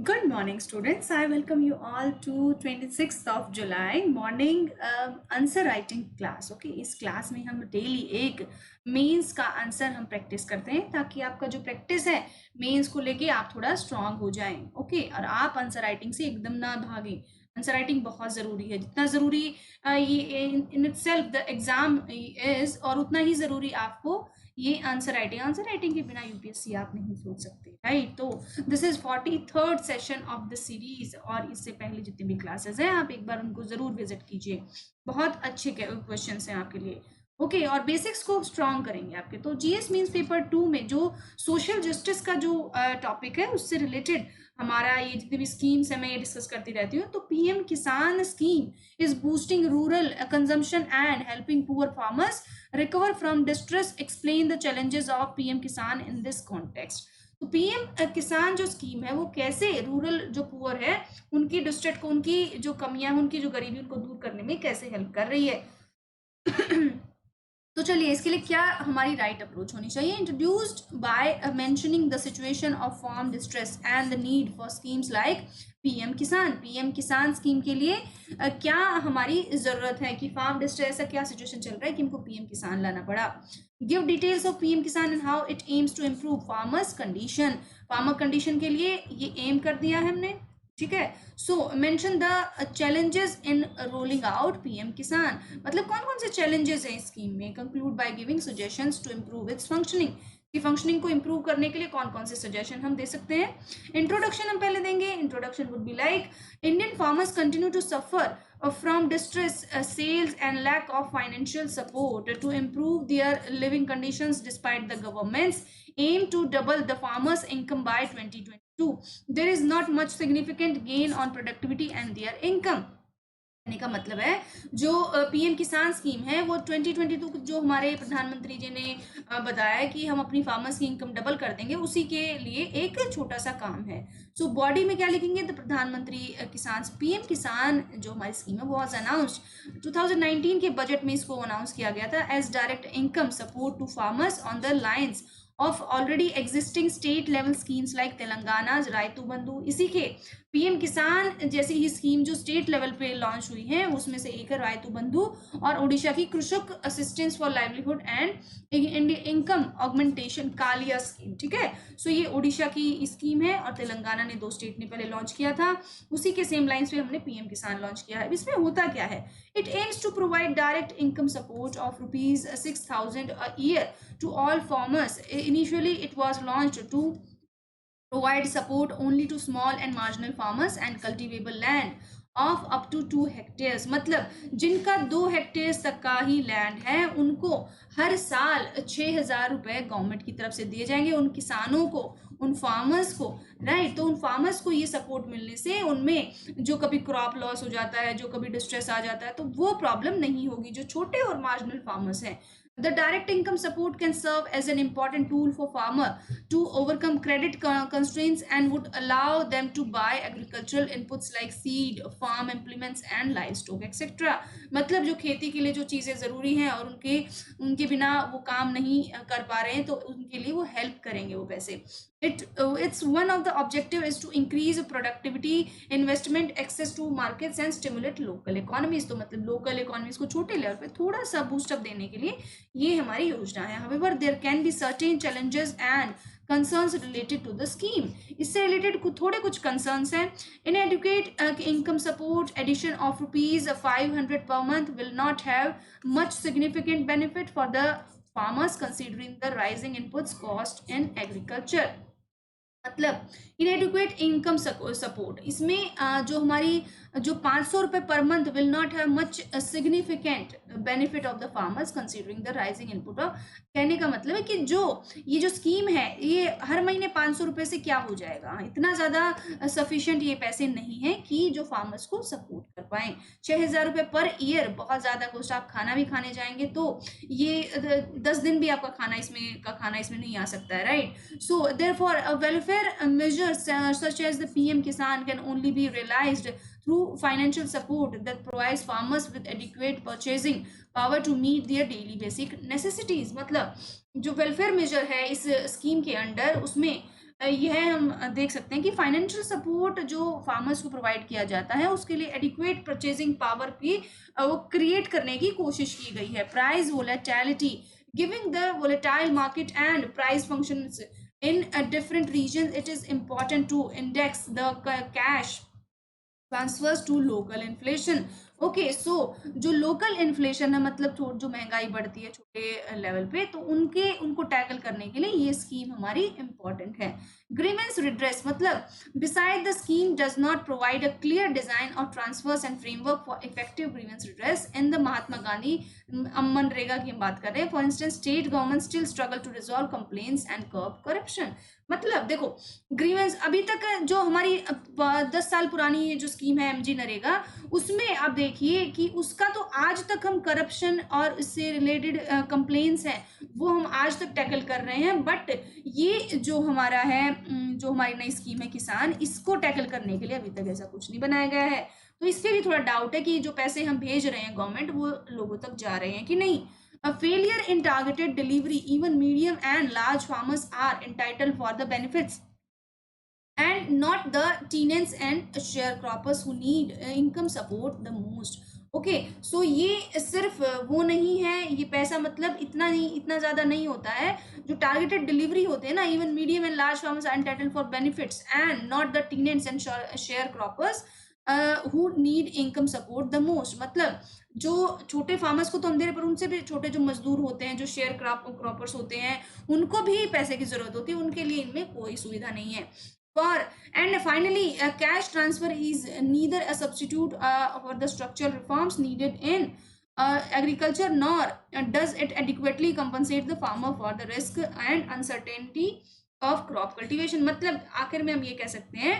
Good morning, students. I welcome you all to 26th of July morning answer writing class. Okay, इस class में हम daily एक mains का answer हम practice करते हैं ताकि आपका जो प्रैक्टिस है मेंस को लेके आप थोड़ा स्ट्रांग हो जाएं. ओके, और आप आंसर राइटिंग से एकदम ना भागें. आंसर राइटिंग बहुत ज़रूरी है. जितना ज़रूरी ये in itself the exam is, और उतना ही ज़रूरी आपको ये आंसर राइटिंग के बिना यूपीएससी आप नहीं सोच सकते, राइट. तो this is 43rd session of the series, और इससे पहले जितने भी क्लासेस हैं आप एक बार उनको जरूर विजिट कीजिए. बहुत अच्छे क्वेश्चन हैं आपके लिए. ओके, और बेसिक्स को स्ट्रॉन्ग करेंगे आपके. तो जीएस मींस पेपर 2 में जो सोशल जस्टिस का जो टॉपिक है उससे रिलेटेड हमारा ये जितने भी स्कीम्स है मैं ये डिस्कस करती रहती हूँ. तो PM Kisan scheme is boosting rural consumption and helping poor farmers recover from distress. Explain the challenges of PM Kisan in this context. तो पीएम किसान जो स्कीम है वो कैसे रूरल जो पुअर है उनकी डिस्ट्रेस को, उनकी जो कमियां हैं, उनकी जो गरीबी उनको दूर करने में कैसे हेल्प कर रही है. तो चलिए इसके लिए क्या हमारी राइट अप्रोच होनी चाहिए. Introduced by mentioning the situation of farm distress and the need for schemes like PM Kisan scheme के लिए क्या हमारी जरूरत है कि फार्म डिस्ट्रेस का क्या सिचुएशन चल रहा है कि हमको पीएम किसान लाना पड़ा. Give details of PM Kisan and how it aims to improve farmers condition. Farmer condition के लिए ये एम कर दिया है हमने, ठीक है. So mention the challenges in rolling out PM Kisan. मतलब कौन कौन से चैलेंजेस हैं इस स्कीम में. Conclude by giving suggestions to improve its functioning. की फंक्शनिंग को इम्प्रूव करने के लिए कौन कौन से सजेशन हम दे सकते हैं. इंट्रोडक्शन हम पहले देंगे. Introduction would be like Indian farmers continue to suffer from distress, sales and lack of financial support to improve their living conditions despite the government's aim to double the farmers income by 2022. There is not much significant gain on productivity and their income. कहने का मतलब है जो PM Kisan scheme है वो 2022 जो हमारे प्रधानमंत्री जी ने बताया कि हम अपनी फार्मर्स की इनकम डबल कर देंगे, उसी के लिए एक छोटा सा काम है. सो बॉडी में क्या लिखेंगे. तो प्रधानमंत्री किसान पीएम किसान जो हमारी स्कीम है वो वाज अनाउंस्ड 2019 के बजट में. इसको अनाउंस किया गया था as direct income support to farmers on the lines of already existing state level schemes like Telangana's Rythu Bandhu. इसी के पीएम किसान जैसी ही स्कीम जो स्टेट लेवल पे लॉन्च हुई है उसमें से एक है रायतू बंधु और उड़ीसा की Krushak assistance for livelihood and income augmentation KALIA scheme, ठीक है. सो ये उड़ीसा की स्कीम है और तेलंगाना ने, दो स्टेट ने पहले लॉन्च किया था. उसी के सेम लाइन्स पे हमने पीएम किसान लॉन्च किया है. इसमें होता क्या है. It aims to provide direct income support of ₹6,000 a year to all farmers. Initially, it was launched to provide support only to small and marginal farmers and cultivable land of up to 2 hectares. मतलब जिनका 2 hectare तक का ही land है उनको हर साल 6,000 रुपए government की तरफ से दिए जाएंगे. उन किसानों को, उन फार्मर्स को, राइट. तो उन फार्मर्स को ये सपोर्ट मिलने से उनमें जो कभी क्रॉप लॉस हो जाता है, जो कभी डिस्ट्रेस आ जाता है, तो वो प्रॉब्लम नहीं होगी जो छोटे और मार्जिनल फार्मर्स हैं. The direct income support can serve as an important tool for farmer to overcome credit constraints and would allow them to buy agricultural inputs like seed, farm implements and livestock etc. मतलब जो खेती के लिए जो चीजें जरूरी हैं और उनके बिना वो काम नहीं कर पा रहे हैं तो उनके लिए वो हेल्प करेंगे वो पैसे. It's one of the objective is to increase productivity, investment, access to markets and stimulate local economies. तो मतलब local economies को छोटे लेवल पे थोड़ा सा बूस्टअप देने के लिए ये हमारी योजना है. However, there can be certain challenges and concerns related to the scheme. इससे related थोड़े कुछ concerns हैं. Inadequate income support addition of ₹500 per month will not have much significant benefit for the farmers considering the rising inputs cost in agriculture. मतलब इनएडिक्वेट income support इसमें जो हमारी जो 500 रुपए per month will not have much significant benefit of the farmers considering the rising input of. कहने का मतलब है कि ये जो स्कीम है ये हर महीने 500 रुपए से क्या हो जाएगा, इतना ज्यादा सफिशिएंट ये पैसे नहीं है कि जो फार्मर्स को सपोर्ट कर पाए. 6,000 रुपए पर ईयर बहुत ज्यादा कॉस्ट. आप खाना भी खाने जाएंगे तो ये 10 दिन भी आपका खाना इसमें नहीं आ सकता है, right. So therefore welfare measures such as the PM Kisan can only be realized through financial support that provides farmers with adequate purchasing power to meet their daily basic necessities. मतलब जो वेलफेयर मेजर है इस scheme के under उसमें यह हम देख सकते हैं कि फाइनेंशियल सपोर्ट जो फार्मर्स को प्रोवाइड किया जाता है उसके लिए एडिक्वेट परचेजिंग पावर की वो क्रिएट करने की कोशिश की गई है। Price volatility, giving the volatile market and price functions in different regions, it is important to index the cash transfers to local inflation. Okay, so जो लोकल इन्फ्लेशन है, मतलब जो महंगाई बढ़ती है छोटे लेवल पे, तो उनको टैकल करने के लिए ये स्कीम हमारी इंपॉर्टेंट है। ग्रीवेंस रिड्रेस, मतलब beside the scheme does not provide a clear design of transfers and framework for effective grievance redress in the Mahatma Gandhi MNREGA की हम बात कर रहे हैं। For instance, state government still struggle to resolve complaints and curb corruption. मतलब देखो, grievance अभी तक जो हमारी 10 साल पुरानी जो स्कीम है एमजी नरेगा, उसमें आप देखिए कि उसका तो आज तक हम करप्शन और इससे रिलेटेड कंप्लेंट्स हैं वो हम आज तक टैकल कर रहे हैं। बट ये जो हमारा है, जो हमारी नई स्कीम है किसान, इसको टैकल करने के लिए अभी तक ऐसा कुछ नहीं बनाया गया है। तो इसके भी थोड़ा डाउट है कि जो पैसे हम भेज रहे हैं गवर्नमेंट, वो लोगों तक जा रहे हैं कि नहीं। A failure in targeted delivery, even medium and large farmers are entitled for the benefits and not the tenants and sharecroppers who need income support the most. Okay, so ये सिर्फ वो नहीं है, ये पैसा मतलब इतना नहीं, इतना ज़्यादा नहीं होता है। जो टारगेटेड डिलीवरी होते हैं ना, even medium and large farmers are entitled for benefits and not the tenants and sharecroppers who need income support the most. मतलब जो छोटे फार्मर्स को तो हम दे रहे, पर उनसे भी छोटे जो मजदूर होते हैं, जो शेयर क्रॉपर्स होते हैं, उनको भी पैसे की जरूरत होती है, उनके लिए इनमें कोई सुविधा नहीं है। And finally, a cash transfer is neither a substitute for the structural reforms needed in agriculture, nor does it adequately compensate the farmer for the risk and uncertainty of crop cultivation। मतलब आखिर में हम ये कह सकते हैं,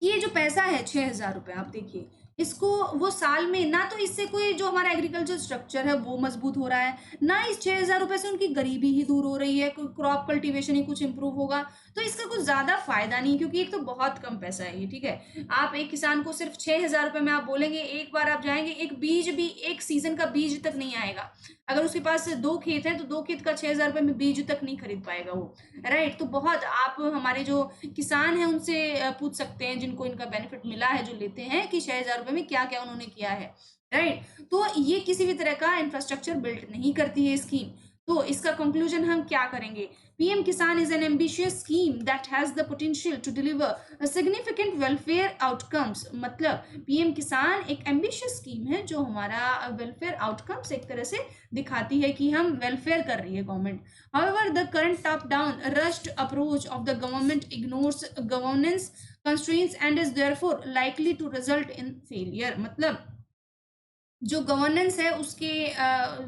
ये जो पैसा है 6,000 रुपये, आप देखिए इसको, वो साल में ना तो इससे कोई जो हमारा एग्रीकल्चर स्ट्रक्चर है वो मजबूत हो रहा है, ना इस 6,000 रुपये से उनकी गरीबी ही दूर हो रही है, कोई क्रॉप कल्टीवेशन ही कुछ इंप्रूव होगा। तो इसका कुछ ज्यादा फायदा नहीं, क्योंकि एक तो बहुत कम पैसा है ये, ठीक है। आप एक किसान को सिर्फ 6,000 रुपये में आप बोलेंगे, एक बार आप जाएंगे, एक बीज भी, एक सीजन का बीज तक नहीं आएगा। अगर उसके पास 2 खेत हैं तो 2 खेत का 6,000 रुपये में बीज तक नहीं खरीद पाएगा वो, राइट। तो बहुत, आप हमारे जो किसान हैं उनसे पूछ सकते हैं जिनको इनका बेनिफिट मिला है, जो लेते हैं, कि 6,000 रुपये में क्या क्या उन्होंने किया है, राइट। तो ये किसी भी तरह का इंफ्रास्ट्रक्चर बिल्ड नहीं करती है स्कीम। तो इसका कंक्लूजन हम क्या करेंगे? PM Kisan is an ambitious scheme that has the potential to deliver significant welfare outcomes. मतलब पीएम किसान एक एम्बिशियस स्कीम है जो हमारा वेलफेयर आउटकम्स एक तरह से दिखाती है कि हम वेलफेयर कर रही है government. However, the current top-down rushed approach of the government ignores governance constraints and is therefore likely to result in failure। मतलब जो गवर्नेंस है उसके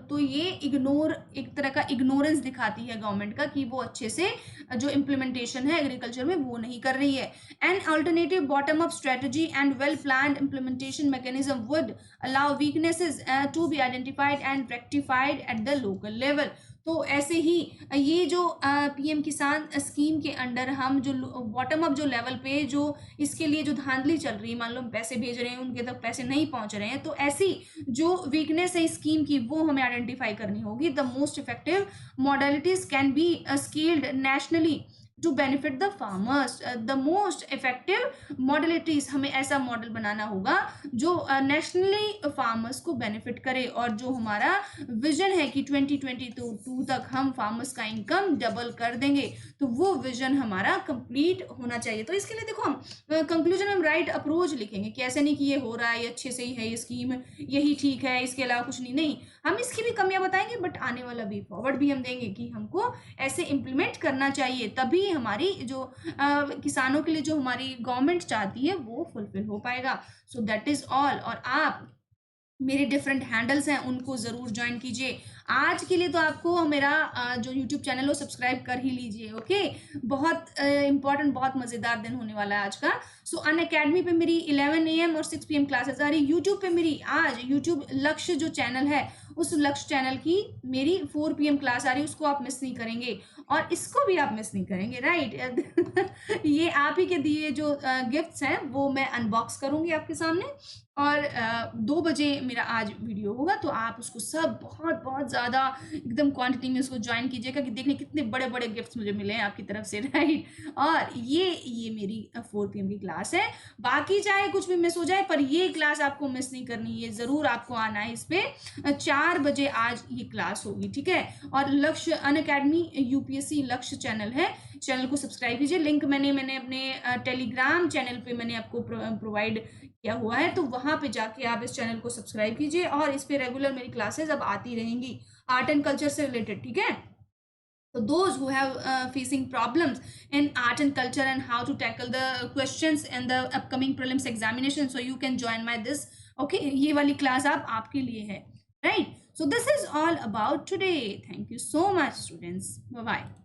तो ये एक तरह का इग्नोरेंस दिखाती है गवर्नमेंट का, कि वो अच्छे से जो इम्प्लीमेंटेशन है एग्रीकल्चर में वो नहीं कर रही है। An alternative bottom up strategy and well planned implementation mechanism would allow weaknesses to be identified and rectified at the local level. तो ऐसे ही ये जो पीएम किसान स्कीम के अंडर हम जो बॉटम अप जो लेवल पे जो इसके लिए जो धांधली चल रही है, मान लो पैसे भेज रहे हैं उनके तक पैसे नहीं पहुंच रहे हैं, तो ऐसी जो वीकनेस है स्कीम की वो हमें आइडेंटिफाई करनी होगी। The most effective modalities can be scaled nationally to benefit the farmers. The most effective modalities, हमें ऐसा मॉडल बनाना होगा जो नेशनली फार्मर्स को बेनिफिट करे, और जो हमारा विजन है कि 2022 तक हम फार्मर्स का इनकम डबल कर देंगे, तो वो विजन हमारा कंप्लीट होना चाहिए। तो इसके लिए देखो, हम कंक्लूजन हम राइट अप्रोच लिखेंगे कि ऐसे नहीं कि ये हो रहा है, ये अच्छे से ही है, ये स्कीम यही ठीक है, इसके अलावा कुछ नहीं, हम इसकी भी कमियां बताएंगे, बट आने वाला वे फॉरवर्ड भी हम देंगे कि हमको ऐसे इम्प्लीमेंट करना चाहिए, तभी हमारी जो किसानों के लिए जो हमारी गवर्नमेंट चाहती है वो फुलफिल हो पाएगा। So that is all. और आप मेरे डिफरेंट हैंडल्स हैं उनको ज़रूर ज्वाइन कीजिए। आज के लिए तो आपको मेरा जो यूट्यूब चैनल हो सब्सक्राइब कर ही लीजिए, ओके। बहुत इंपॉर्टेंट, बहुत मज़ेदार दिन होने वाला है आज का। सो अनअकैडमी पे मेरी 11 AM और 6 PM क्लासेस आ रही। यूट्यूब पे मेरी आज यूट्यूब लक्ष्य जो चैनल है उस लक्ष्य चैनल की मेरी 4 PM क्लास आ रही है, उसको आप मिस नहीं करेंगे और इसको भी आप मिस नहीं करेंगे, राइट। ये आप ही के दिए जो गिफ्ट्स हैं वो मैं अनबॉक्स करूंगी आपके सामने और 2 बजे मेरा आज वीडियो होगा, तो आप उसको सब बहुत बहुत ज़्यादा एकदम क्वांटिटी में उसको ज्वाइन कीजिएगा कि देखने कितने बड़े बड़े गिफ्ट्स मुझे मिले हैं आपकी तरफ से, राइट। और ये मेरी 4 PM की क्लास है। बाकी चाहे कुछ भी मिस हो जाए पर ये क्लास आपको मिस नहीं करनी, ये ज़रूर आपको आना है। इस पर 4 बजे आज ये क्लास होगी, ठीक है। और लक्ष्य अनअकैडमी UPSC लक्ष्य चैनल है, चैनल को सब्सक्राइब कीजिए। लिंक मैंने अपने टेलीग्राम चैनल पे मैंने आपको प्रोवाइड किया हुआ है, तो वहां पे जाके आप इस चैनल को सब्सक्राइब कीजिए और इस पे रेगुलर मेरी क्लासेस अब आती रहेंगी आर्ट एंड कल्चर से रिलेटेड, ठीक है। So those who have facing problems in art and culture and how to tackle the questions in the upcoming prelims examination, so you can join my this, okay, ये वाली class आपके लिए है, right? So this is all about today. Thank you so much students. Bye bye.